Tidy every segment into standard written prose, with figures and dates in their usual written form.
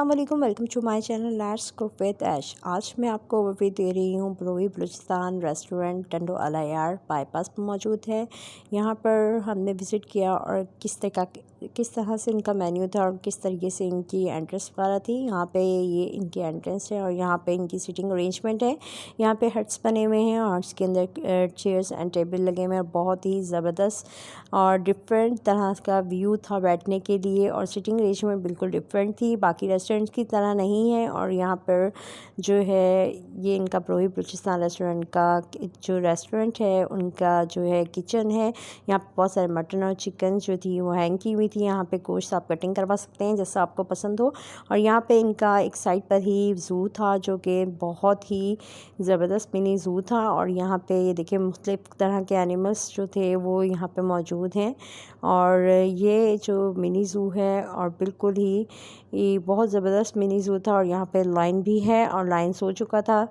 अस्सलाम वालेकुम, welcome to my channel let's cook with Aish. आज मैं आपको ओवरव्यू दे रही हूँ बरोई बलूचिस्तान रेस्टोरेंट टंडो अलायार बाईपास पर मौजूद है। यहाँ पर हमने विज़िट किया और किस तरह से इनका मेन्यू था और किस तरीके से इनकी एंट्रेंस वगैरह थी। यहाँ पे ये इनकी एंट्रेंस है और यहाँ पे इनकी सीटिंग अरेंजमेंट है। यहाँ पे हट्स बने हुए हैं और इसके अंदर चेयर्स एंड टेबल लगे हुए हैं। बहुत ही ज़बरदस्त और डिफरेंट तरह का व्यू था बैठने के लिए और सीटिंग अरेंजमेंट बिल्कुल डिफरेंट थी, बाकी रेस्टोरेंट्स की तरह नहीं है। और यहाँ पर जो है ये इनका बरोई बलूचिस्तान रेस्टोरेंट का जो रेस्टोरेंट है उनका जो है किचन है। यहाँ पर बहुत सारे मटन और चिकन जो थी वो हैंग की हुई थी। यहाँ पे गोश्त आप कटिंग करवा सकते हैं जैसा आपको पसंद हो। और यहाँ पे इनका एक साइड पर ही ज़ू था जो कि बहुत ही ज़बरदस्त मिनी ज़ू था। और यहाँ पे ये देखिए मुख्तलिफ़ तरह के एनिमल्स जो थे वो यहाँ पे मौजूद हैं। और ये जो मिनी ज़ू है और बिल्कुल ही ये बहुत ज़बरदस्त मिनी ज़ू था। और यहाँ पे लाइन भी है और लाइन सो चुका था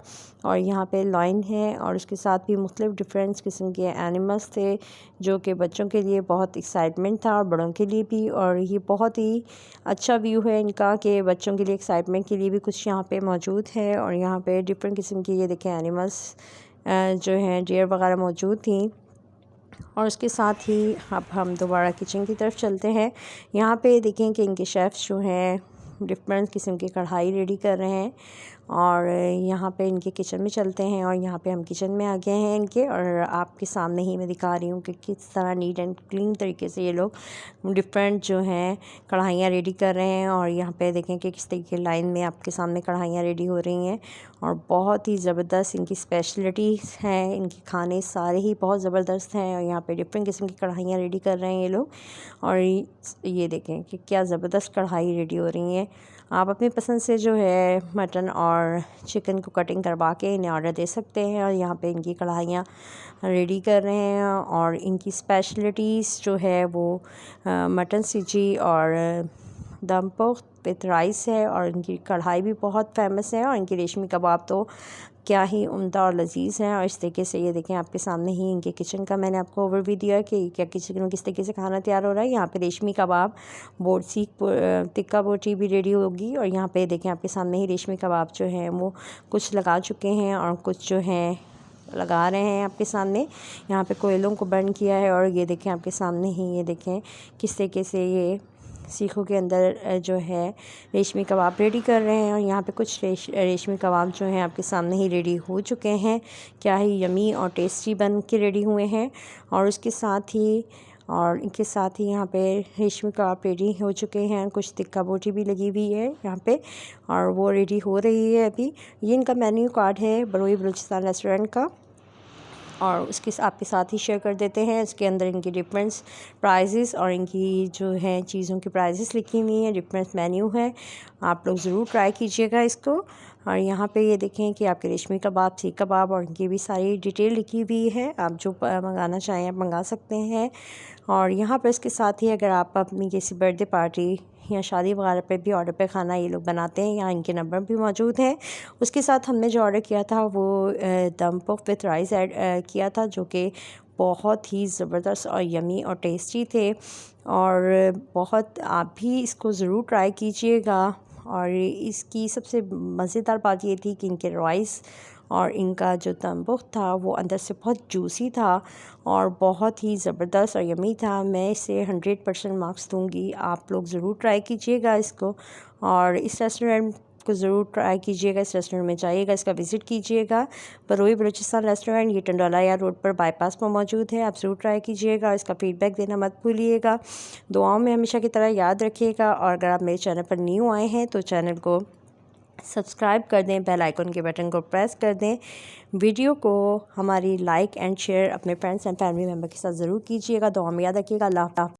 और यहाँ पे लाइन है और उसके साथ भी मुख्तलिफ़ डिफरेंट किस्म के एनिमल्स थे जो कि बच्चों के लिए बहुत एक्साइटमेंट था और बड़ों के लिए भी। और ये बहुत ही अच्छा व्यू है इनका कि बच्चों के लिए एक्साइटमेंट के लिए भी कुछ यहाँ पे मौजूद है। और यहाँ पे डिफरेंट किस्म की ये देखें एनिमल्स जो हैं डियर वगैरह मौजूद थी। और उसके साथ ही अब हम दोबारा किचन की तरफ चलते हैं। यहाँ पे देखें कि इनके शेफ़्स जो हैं डिफरेंट किस्म की कढ़ाई रेडी कर रहे हैं। और यहाँ पे इनके किचन में चलते हैं और यहाँ पे हम किचन में आ गए हैं इनके। और आपके सामने ही मैं दिखा रही हूँ कि किस तरह नीट एंड क्लीन तरीके से ये लोग डिफरेंट जो हैं कढ़ाइयाँ रेडी कर रहे हैं। और यहाँ पे देखें कि किस तरीके की लाइन में आपके सामने कढ़ाइयाँ रेडी हो रही हैं। और बहुत ही ज़बरदस्त इनकी स्पेशलिटीज़ हैं, इनके खाने सारे ही बहुत ज़बरदस्त हैं। और यहाँ पे डिफरेंट किस्म की कढ़ाइयाँ रेडी कर रहे हैं ये लोग। और ये देखें कि क्या ज़बरदस्त कढ़ाई रेडी हो रही हैं। आप अपनी पसंद से जो है मटन और चिकन को कटिंग करवा के इन्हें ऑर्डर दे सकते हैं। और यहाँ पे इनकी कढ़ाइयाँ रेडी कर रहे हैं। और इनकी स्पेशलिटीज़ जो है वो मटन सिजी और दम पुख्त विद राइस है। और इनकी कढ़ाई भी बहुत फेमस है और इनकी रेशमी कबाब तो क्या ही उम्दा और लजीज़ हैं। और इस तरीके से ये देखें आपके सामने ही इनके किचन का मैंने आपको ओवरव्यू दिया कि क्या किचन में किस तरीके से खाना तैयार हो रहा है। यहाँ पे रेशमी कबाब बोट सीख टिक्का बोटी भी रेडी होगी। और यहाँ पे देखें आपके सामने ही रेशमी कबाब जो हैं वो कुछ लगा चुके हैं और कुछ जो हैं लगा रहे हैं आपके सामने। यहाँ पे कोयलों को बर्न किया है। और ये देखें आपके सामने ही ये देखें किस तरीके से ये सीखों के अंदर जो है रेशमी कबाब रेडी कर रहे हैं। और यहाँ पे कुछ रेशमी कबाब जो हैं आपके सामने ही रेडी हो चुके हैं। क्या ही यमी और टेस्टी बन के रेडी हुए हैं। और उसके साथ ही इनके साथ ही यहाँ पे रेशमी कबाब रेडी हो चुके हैं। कुछ टिक्का बोटी भी लगी हुई है यहाँ पे और वो रेडी हो रही है अभी। ये इनका मेन्यू कार्ड है बरोई बलूचिस्तान रेस्टोरेंट का और उसके आपके साथ ही शेयर कर देते हैं। इसके अंदर इनकी डिफरेंट प्राइजेस और इनकी जो है चीज़ों की प्राइजेस लिखी हुई हैं, डिफरेंट मेन्यू है। आप लोग ज़रूर ट्राई कीजिएगा इसको। और यहाँ पे ये देखें कि आपके रेशमी कबाब, सीख कबाब और इनकी भी सारी डिटेल लिखी हुई है। आप जो मंगाना चाहें आप मंगा सकते हैं। और यहाँ पर इसके साथ ही अगर आप अपनी किसी बर्थडे पार्टी या शादी वगैरह पे भी ऑर्डर पे खाना ये लोग बनाते हैं, यहाँ इनके नंबर भी मौजूद हैं। उसके साथ हमने जो ऑर्डर किया था वो दम पुख्त विद राइस ऐड किया था जो कि बहुत ही ज़बरदस्त और यमी और टेस्टी थे। और बहुत आप भी इसको ज़रूर ट्राई कीजिएगा। और इसकी सबसे मज़ेदार बात ये थी कि इनके राइस और इनका जो दम पुख्त था वो अंदर से बहुत जूसी था और बहुत ही ज़बरदस्त और यमी था। मैं इसे 100% मार्क्स दूंगी। आप लोग ज़रूर ट्राई कीजिएगा इसको और इस रेस्टोरेंट को ज़रूर ट्राई कीजिएगा। इस रेस्टोरेंट में जाइएगा, इसका विज़िट कीजिएगा। बरोई बलूचिस्तान रेस्टोरेंट ये टंडो अलायार रोड पर बाईपास पर मौजूद है। आप ज़रूर ट्राई कीजिएगा। इसका फ़ीडबैक देना मत भूलिएगा। दुआओं में हमेशा की तरह याद रखिएगा। और अगर आप मेरे चैनल पर न्यू आए हैं तो चैनल को सब्सक्राइब कर दें, बेल आइकन के बटन को प्रेस कर दें। वीडियो को हमारी लाइक एंड शेयर अपने फ्रेंड्स एंड फैमिली मेम्बर के साथ ज़रूर कीजिएगा। दुआ में याद रखिएगा। अल्लाह हाफ़िज़।